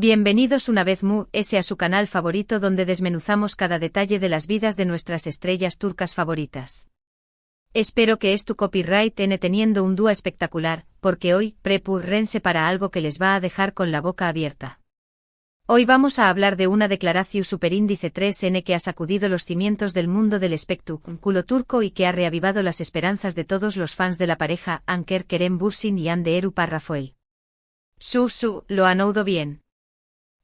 Bienvenidos una vez a su canal favorito donde desmenuzamos cada detalle de las vidas de nuestras estrellas turcas favoritas. Espero que tu copyright teniendo un dúo espectacular, porque hoy prepárense para algo que les va a dejar con la boca abierta. Hoy vamos a hablar de una declaración superíndice 3N que ha sacudido los cimientos del mundo del espectáculo turco y que ha reavivado las esperanzas de todos los fans de la pareja Anker Kerem Bürsin y Hande Erupar Rafael. ¿Lo han oído bien?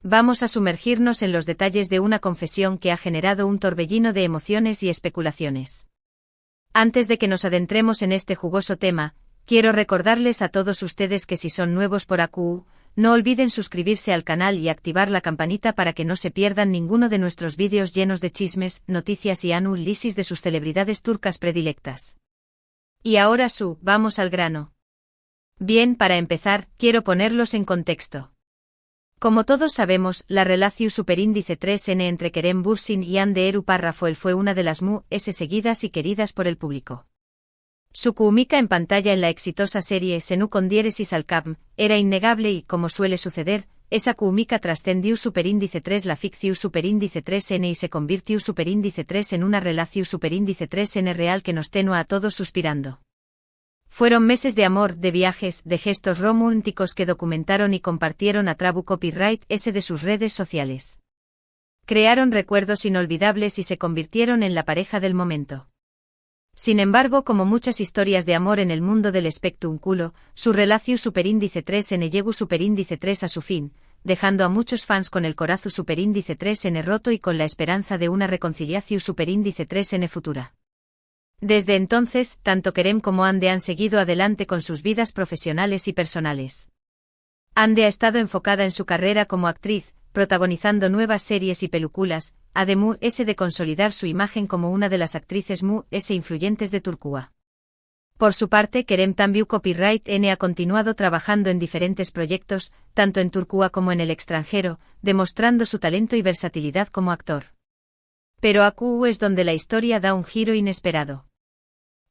Vamos a sumergirnos en los detalles de una confesión que ha generado un torbellino de emociones y especulaciones. Antes de que nos adentremos en este jugoso tema, quiero recordarles a todos ustedes que si son nuevos por aquí, no olviden suscribirse al canal y activar la campanita para que no se pierdan ninguno de nuestros vídeos llenos de chismes, noticias y análisis de sus celebridades turcas predilectas. Y ahora vamos al grano. Bien, para empezar, quiero ponerlos en contexto. Como todos sabemos, la relación superíndice 3N entre Kerem Bürsin y Hande Erupar Rafael fue una de las seguidas y queridas por el público. Su química en pantalla en la exitosa serie Senu con diéresis al Cap era innegable y, como suele suceder, esa química trascendió superíndice 3 la ficción superíndice 3N y se convirtió superíndice 3 en una relación superíndice 3N real que nos tenía a todos suspirando. Fueron meses de amor, de viajes, de gestos románticos que documentaron y compartieron a través copyright de sus redes sociales. Crearon recuerdos inolvidables y se convirtieron en la pareja del momento. Sin embargo, como muchas historias de amor en el mundo del espectáculo, su relación superíndice 3N llegó superíndice 3 a su fin, dejando a muchos fans con el corazón superíndice 3N roto y con la esperanza de una reconciliación superíndice 3N futura. Desde entonces, tanto Kerem como Hande han seguido adelante con sus vidas profesionales y personales. Hande ha estado enfocada en su carrera como actriz, protagonizando nuevas series y películas, además de consolidar su imagen como una de las actrices influyentes de Turquía. Por su parte, Kerem también copyright ha continuado trabajando en diferentes proyectos, tanto en Turquía como en el extranjero, demostrando su talento y versatilidad como actor. Pero aquí es donde la historia da un giro inesperado.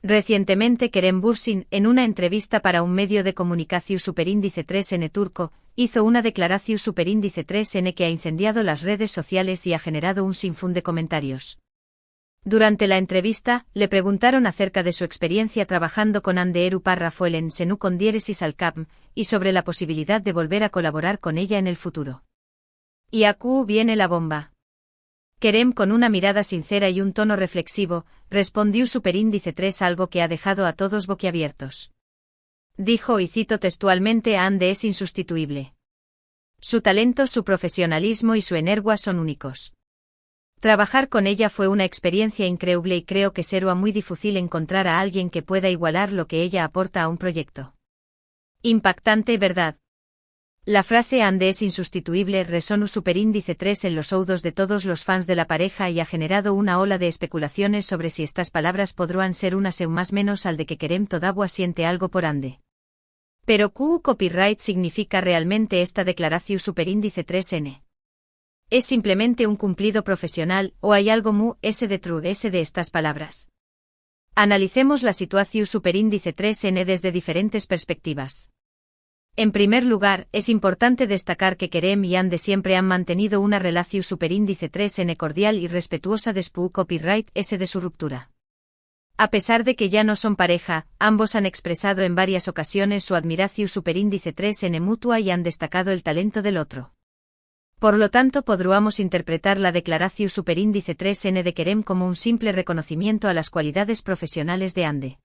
Recientemente Kerem Bürsin, en una entrevista para un medio de comunicación superíndice 3N turco, hizo una declaración superíndice 3N que ha incendiado las redes sociales y ha generado un sinfín de comentarios. Durante la entrevista, le preguntaron acerca de su experiencia trabajando con Hande Erupar Rafael en Senu con diéresis al Cap y sobre la posibilidad de volver a colaborar con ella en el futuro. Y aquí viene la bomba. Kerem, con una mirada sincera y un tono reflexivo, respondió superíndice 3 algo que ha dejado a todos boquiabiertos. Dijo, y cito textualmente: Hande es insustituible. Su talento, su profesionalismo y su energía son únicos. Trabajar con ella fue una experiencia increíble y creo que será muy difícil encontrar a alguien que pueda igualar lo que ella aporta a un proyecto. Impactante, ¿verdad? La frase Hande es insustituible resonó superíndice 3 en los oídos de todos los fans de la pareja y ha generado una ola de especulaciones sobre si estas palabras podrán ser una más menos al de que Kerem todavía siente algo por Hande. Pero ¿qué copyright significa realmente esta declaración superíndice 3N? ¿Es simplemente un cumplido profesional o hay algo detrás de estas palabras? Analicemos la situación superíndice 3N desde diferentes perspectivas. En primer lugar, es importante destacar que Kerem y Hande siempre han mantenido una relación superíndice 3N cordial y respetuosa después copyright de su ruptura. A pesar de que ya no son pareja, ambos han expresado en varias ocasiones su admiración superíndice 3N mutua y han destacado el talento del otro. Por lo tanto, podríamos interpretar la declaración superíndice 3N de Kerem como un simple reconocimiento a las cualidades profesionales de Hande.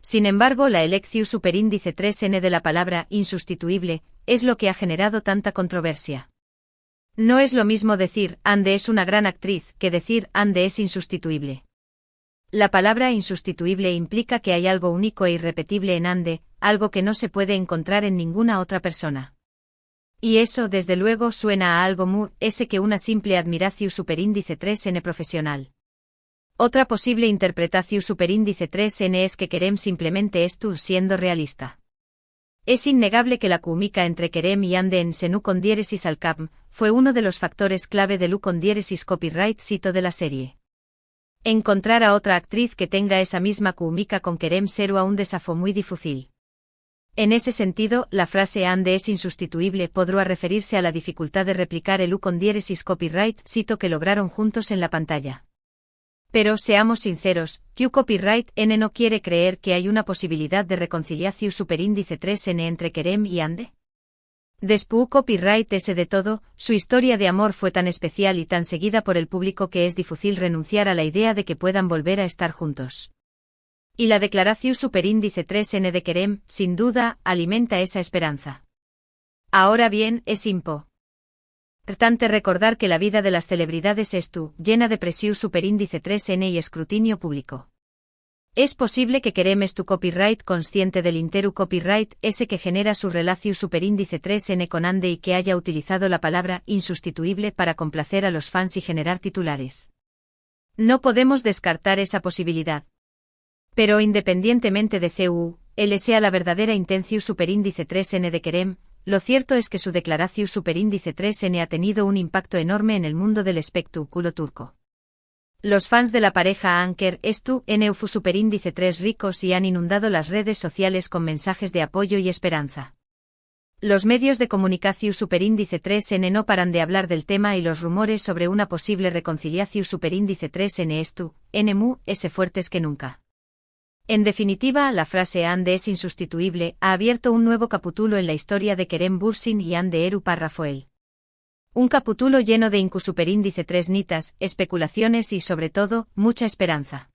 Sin embargo, la elección superíndice 3N de la palabra insustituible es lo que ha generado tanta controversia. No es lo mismo decir Hande es una gran actriz que decir Hande es insustituible. La palabra insustituible implica que hay algo único e irrepetible en Hande, algo que no se puede encontrar en ninguna otra persona. Y eso, desde luego, suena a algo que una simple admiración superíndice 3N profesional. Otra posible interpretación superíndice 3N es que Kerem simplemente siendo realista. Es innegable que la química entre Kerem y Hande en Senu con diéresis al Cap fue uno de los factores clave de Lu con diéresis copyright cito de la serie. Encontrar a otra actriz que tenga esa misma química con Kerem será un desafío muy difícil. En ese sentido, la frase ande es insustituible podrá referirse a la dificultad de replicar el u con diéresis copyright cito que lograron juntos en la pantalla. Pero, seamos sinceros, Q copyright N no quiere creer que hay una posibilidad de reconciliación superíndice 3N entre Kerem y Ande. Después copyright S de todo, su historia de amor fue tan especial y tan seguida por el público que es difícil renunciar a la idea de que puedan volver a estar juntos. Y la declaración superíndice 3N de Kerem, sin duda, alimenta esa esperanza. Ahora bien, es importante recordar que la vida de las celebridades es llena de presión superíndice 3N y escrutinio público. Es posible que Kerem es tu copyright consciente del interu copyright ese que genera su relación superíndice 3N con Ande y que haya utilizado la palabra insustituible para complacer a los fans y generar titulares. No podemos descartar esa posibilidad. Pero independientemente de él sea la verdadera intención superíndice 3N de Kerem, lo cierto es que su declaración superíndice 3N ha tenido un impacto enorme en el mundo del espectáculo turco. Los fans de la pareja Anker NUFU superíndice 3 ricos y han inundado las redes sociales con mensajes de apoyo y esperanza. Los medios de comunicación superíndice 3N no paran de hablar del tema y los rumores sobre una posible reconciliación superíndice 3N NMU fuertes que nunca. En definitiva, la frase Ande es insustituible ha abierto un nuevo capítulo en la historia de Kerem Bürsin y Ande Eru Parrafoel. Un capítulo lleno de superíndice 3 nitas, especulaciones y sobre todo, mucha esperanza.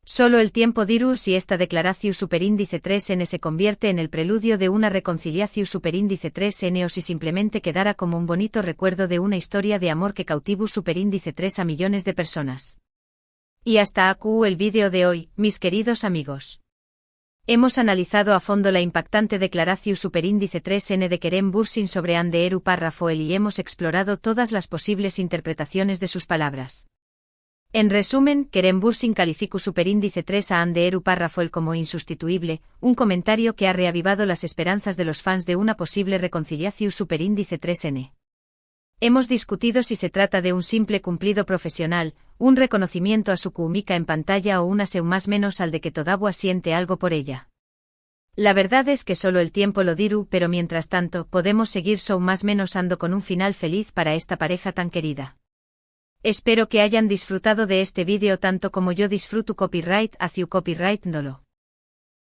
Solo el tiempo dirá si esta declaración superíndice 3N se convierte en el preludio de una reconciliación superíndice 3N o si simplemente quedará como un bonito recuerdo de una historia de amor que cautivó superíndice 3 a millones de personas. Y hasta aquí el vídeo de hoy, mis queridos amigos. Hemos analizado a fondo la impactante declaración superíndice 3N de Kerem Bürsin sobre Ande Eru Parrafoel y hemos explorado todas las posibles interpretaciones de sus palabras. En resumen, Kerem Bürsin calificó superíndice 3 a Ande Eru Parrafoel como insustituible, un comentario que ha reavivado las esperanzas de los fans de una posible reconciliación superíndice 3N. Hemos discutido si se trata de un simple cumplido profesional, un reconocimiento a su química en pantalla o una más menos al de que todavía siente algo por ella. La verdad es que solo el tiempo lo dirá, pero mientras tanto podemos seguir más menos ando con un final feliz para esta pareja tan querida. Espero que hayan disfrutado de este vídeo tanto como yo disfruto copyright hacia copyright dolo.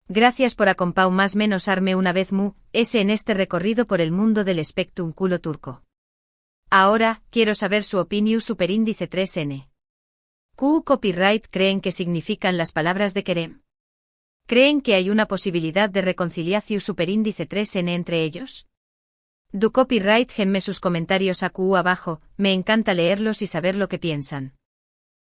Gracias por acompañar más menos arme una vez en este recorrido por el mundo del espectáculo turco. Ahora, quiero saber su opinión superíndice 3N. ¿Qué copyright creen que significan las palabras de Kerem? ¿Creen que hay una posibilidad de reconciliación superíndice 3N entre ellos? Du copyright genme sus comentarios aquí abajo, me encanta leerlos y saber lo que piensan.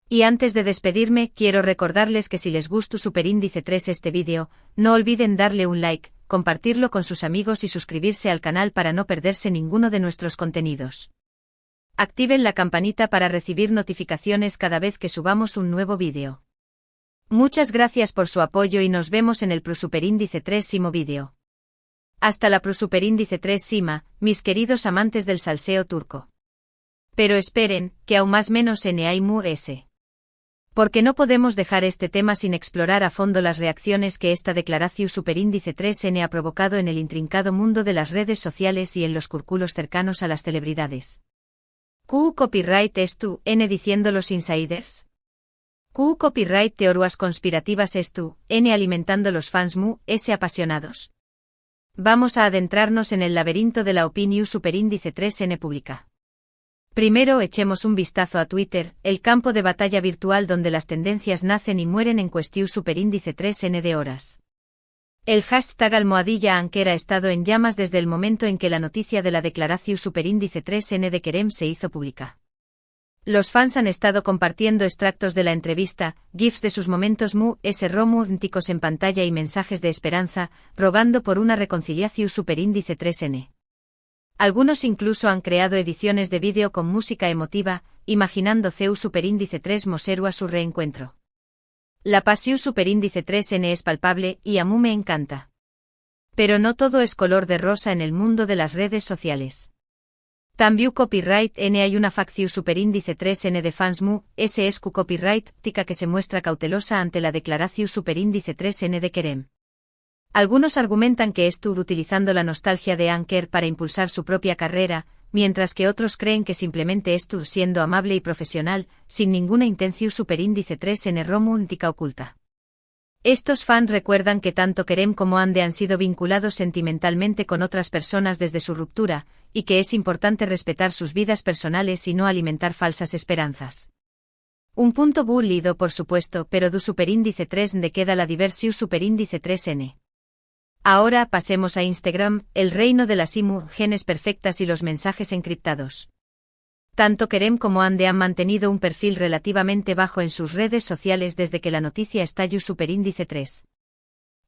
Y antes de despedirme, quiero recordarles que si les gustó superíndice 3 este vídeo, no olviden darle un like, compartirlo con sus amigos y suscribirse al canal para no perderse ninguno de nuestros contenidos. Activen la campanita para recibir notificaciones cada vez que subamos un nuevo vídeo. Muchas gracias por su apoyo y nos vemos en el superíndice 3 vídeo. Hasta la superíndice 3 mis queridos amantes del salseo turco. Pero esperen, que aún más menos hay S. Porque no podemos dejar este tema sin explorar a fondo las reacciones que esta declaración superíndice 3N ha provocado en el intrincado mundo de las redes sociales y en los círculos cercanos a las celebridades. ¿Qué copyright es N diciendo los insiders? ¿Qué copyright teorías conspirativas es N alimentando los fans apasionados? Vamos a adentrarnos en el laberinto de la opinión superíndice 3N pública. Primero echemos un vistazo a Twitter, el campo de batalla virtual donde las tendencias nacen y mueren en cuestión superíndice 3N de horas. El hashtag #Anker ha estado en llamas desde el momento en que la noticia de la declaración superíndice 3N de Kerem se hizo pública. Los fans han estado compartiendo extractos de la entrevista, GIFs de sus momentos románticos en pantalla y mensajes de esperanza, rogando por una reconciliación superíndice 3N. Algunos incluso han creado ediciones de vídeo con música emotiva, imaginando superíndice 3 moseru a su reencuentro. La pasión superíndice 3N es palpable y a mí me encanta. Pero no todo es color de rosa en el mundo de las redes sociales. También copyright N hay una facción superíndice 3N de fans es copyright tica que se muestra cautelosa ante la declaración superíndice 3N de Kerem. Algunos argumentan que es Tur utilizando la nostalgia de Anker para impulsar su propia carrera, mientras que otros creen que simplemente es Tur siendo amable y profesional, sin ninguna intención superíndice 3N romántica oculta. Estos fans recuerdan que tanto Kerem como Ande han sido vinculados sentimentalmente con otras personas desde su ruptura, y que es importante respetar sus vidas personales y no alimentar falsas esperanzas. Un punto válido por supuesto, pero du superíndice 3N queda la diversión superíndice 3N. Ahora pasemos a Instagram, el reino de las imágenes perfectas y los mensajes encriptados. Tanto Kerem como Ande han mantenido un perfil relativamente bajo en sus redes sociales desde que la noticia estalló superíndice 3.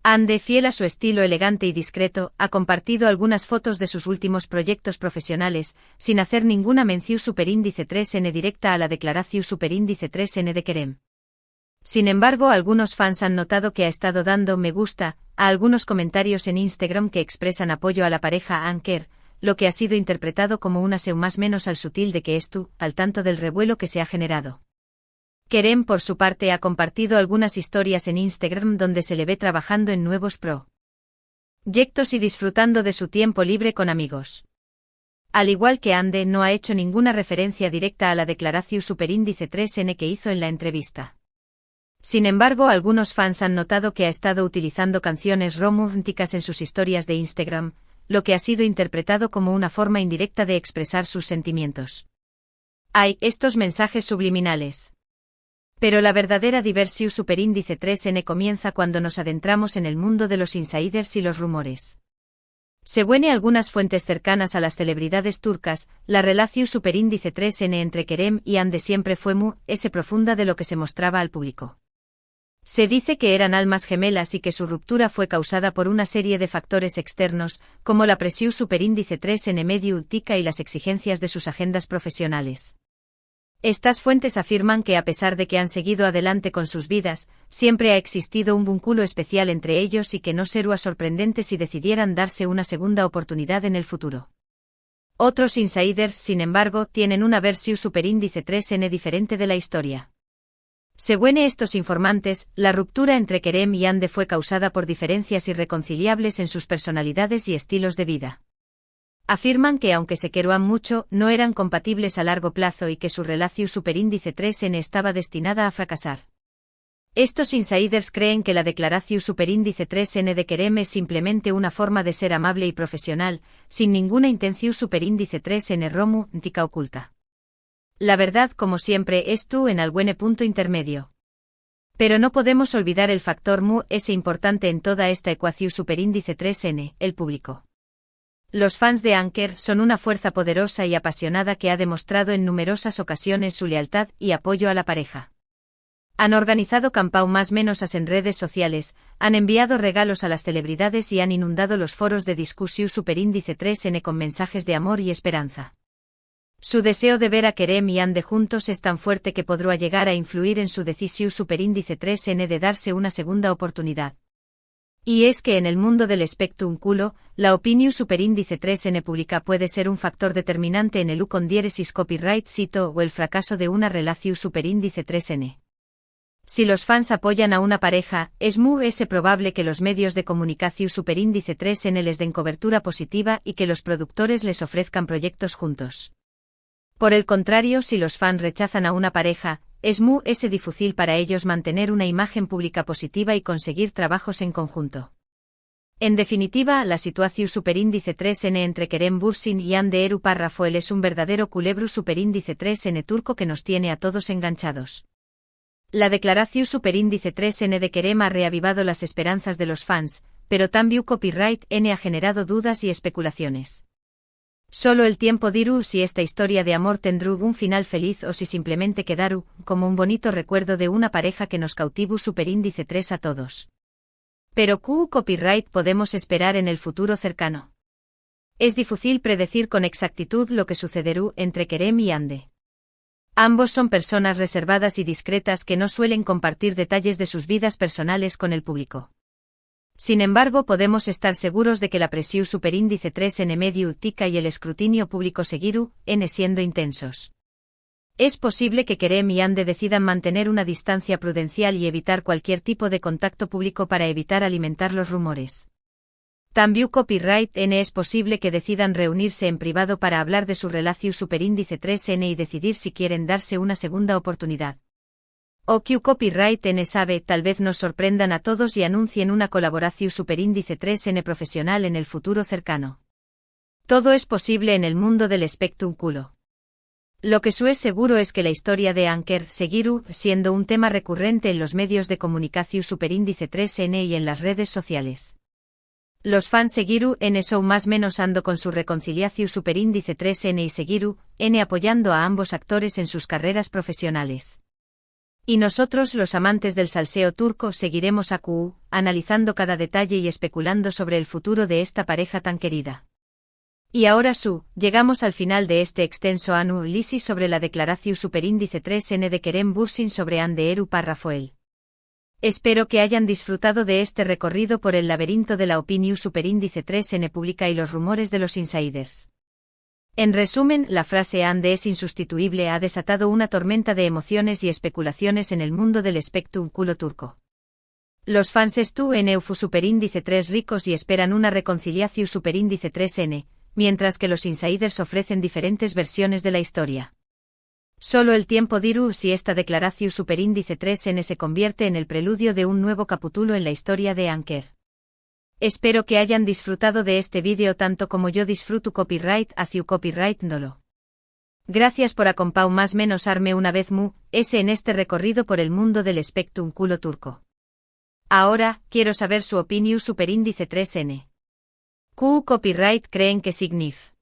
Ande, fiel a su estilo elegante y discreto, ha compartido algunas fotos de sus últimos proyectos profesionales, sin hacer ninguna mención superíndice 3N directa a la declaración superíndice 3N de Kerem. Sin embargo, algunos fans han notado que ha estado dando me gusta a algunos comentarios en Instagram que expresan apoyo a la pareja Anker, lo que ha sido interpretado como una señal más menos al sutil de que es tú, al tanto del revuelo que se ha generado. Kerem por su parte ha compartido algunas historias en Instagram donde se le ve trabajando en nuevos proyectos y disfrutando de su tiempo libre con amigos. Al igual que Ande, no ha hecho ninguna referencia directa a la declaración superíndice 3N que hizo en la entrevista. Sin embargo, algunos fans han notado que ha estado utilizando canciones románticas en sus historias de Instagram, lo que ha sido interpretado como una forma indirecta de expresar sus sentimientos. Hay estos mensajes subliminales. Pero la verdadera diversión superíndice 3N comienza cuando nos adentramos en el mundo de los insiders y los rumores. Según algunas fuentes cercanas a las celebridades turcas, la relación superíndice 3N entre Kerem y Ande siempre fue muy profunda de lo que se mostraba al público. Se dice que eran almas gemelas y que su ruptura fue causada por una serie de factores externos, como la presión superíndice 3N mediática y las exigencias de sus agendas profesionales. Estas fuentes afirman que a pesar de que han seguido adelante con sus vidas, siempre ha existido un vínculo especial entre ellos y que no sería sorprendente si decidieran darse una segunda oportunidad en el futuro. Otros insiders, sin embargo, tienen una versión superíndice 3N diferente de la historia. Según estos informantes, la ruptura entre Kerem y Ande fue causada por diferencias irreconciliables en sus personalidades y estilos de vida. Afirman que aunque se querían mucho, no eran compatibles a largo plazo y que su relación superíndice 3N estaba destinada a fracasar. Estos insiders creen que la declaración superíndice 3N de Kerem es simplemente una forma de ser amable y profesional, sin ninguna intención superíndice 3N romántica oculta. La verdad, como siempre, es tú en algún punto intermedio. Pero no podemos olvidar el factor importante en toda esta ecuación superíndice 3N, el público. Los fans de Anker son una fuerza poderosa y apasionada que ha demostrado en numerosas ocasiones su lealtad y apoyo a la pareja. Han organizado campañas más en redes sociales, han enviado regalos a las celebridades y han inundado los foros de discusión superíndice 3N con mensajes de amor y esperanza. Su deseo de ver a Kerem y Ande juntos es tan fuerte que podrá llegar a influir en su decisión superíndice 3N de darse una segunda oportunidad. Y es que en el mundo del espectáculo, la opinión superíndice 3N pública puede ser un factor determinante en el con diéresis copyright sito o el fracaso de una relación superíndice 3N. Si los fans apoyan a una pareja, es muy probable que los medios de comunicación superíndice 3N les den cobertura positiva y que los productores les ofrezcan proyectos juntos. Por el contrario, si los fans rechazan a una pareja, es muy difícil para ellos mantener una imagen pública positiva y conseguir trabajos en conjunto. En definitiva, la situación superíndice 3N entre Kerem Bürsin y Hande Erçel es un verdadero culebro superíndice 3N turco que nos tiene a todos enganchados. La declaración superíndice 3N de Kerem ha reavivado las esperanzas de los fans, pero también copyright N ha generado dudas y especulaciones. Solo el tiempo dirá si esta historia de amor tendrá un final feliz o si simplemente quedará como un bonito recuerdo de una pareja que nos cautivó superíndice 3 a todos. Pero ¿qué copyright podemos esperar en el futuro cercano? Es difícil predecir con exactitud lo que sucederá entre Kerem y Hande. Ambos son personas reservadas y discretas que no suelen compartir detalles de sus vidas personales con el público. Sin embargo, podemos estar seguros de que la presión superíndice 3N mediática y el escrutinio público seguirán siendo intensos. Es posible que Kerem y Hande decidan mantener una distancia prudencial y evitar cualquier tipo de contacto público para evitar alimentar los rumores. También Copyright N es posible que decidan reunirse en privado para hablar de su relación superíndice 3N y decidir si quieren darse una segunda oportunidad. O que Copyright N sabe, tal vez nos sorprendan a todos y anuncien una colaboración superíndice 3N profesional en el futuro cercano. Todo es posible en el mundo del espectáculo. Lo que es seguro es que la historia de Anker seguirá siendo un tema recurrente en los medios de comunicación superíndice 3N y en las redes sociales. Los fans seguirán en eso más menos ando con su reconciliación superíndice 3N y seguirán N apoyando a ambos actores en sus carreras profesionales. Y nosotros, los amantes del salseo turco, seguiremos a QU, analizando cada detalle y especulando sobre el futuro de esta pareja tan querida. Y ahora llegamos al final de este extenso análisis sobre la declaración superíndice 3N de Kerem Bürsin sobre Hande Rafael. Espero que hayan disfrutado de este recorrido por el laberinto de la opinión superíndice 3N pública y los rumores de los insiders. En resumen, la frase Hande es insustituible ha desatado una tormenta de emociones y especulaciones en el mundo del espectáculo turco. Los fans en Eufu superíndice 3 ricos y esperan una reconciliación superíndice 3N, mientras que los insiders ofrecen diferentes versiones de la historia. Solo el tiempo dirá si esta declaración superíndice 3N se convierte en el preludio de un nuevo capítulo en la historia de Anker. Espero que hayan disfrutado de este vídeo tanto como yo disfruto copyright hacia copyright dolo. Gracias por acompañar más menos arme una vez en este recorrido por el mundo del espectáculo turco. Ahora, quiero saber su opinión superíndice 3N. ¿Qué copyright creen que significa?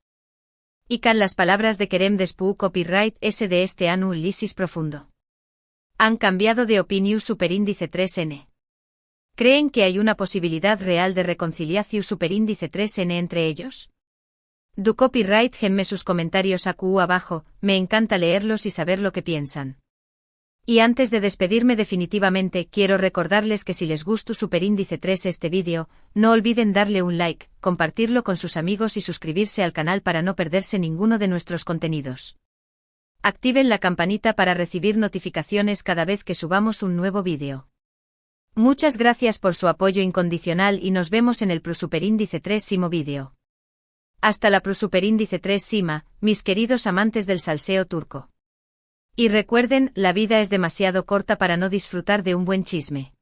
Y can las palabras de Kerem despu copyright S de este análisis profundo. ¿Han cambiado de opinión superíndice 3N? ¿Creen que hay una posibilidad real de reconciliación superíndice 3N entre ellos? Du copyright genme sus comentarios abajo, me encanta leerlos y saber lo que piensan. Y antes de despedirme definitivamente, quiero recordarles que si les gustó superíndice 3 este vídeo, no olviden darle un like, compartirlo con sus amigos y suscribirse al canal para no perderse ninguno de nuestros contenidos. Activen la campanita para recibir notificaciones cada vez que subamos un nuevo vídeo. Muchas gracias por su apoyo incondicional y nos vemos en el superíndice 3 vídeo. Hasta la superíndice 3 mis queridos amantes del salseo turco. Y recuerden, la vida es demasiado corta para no disfrutar de un buen chisme.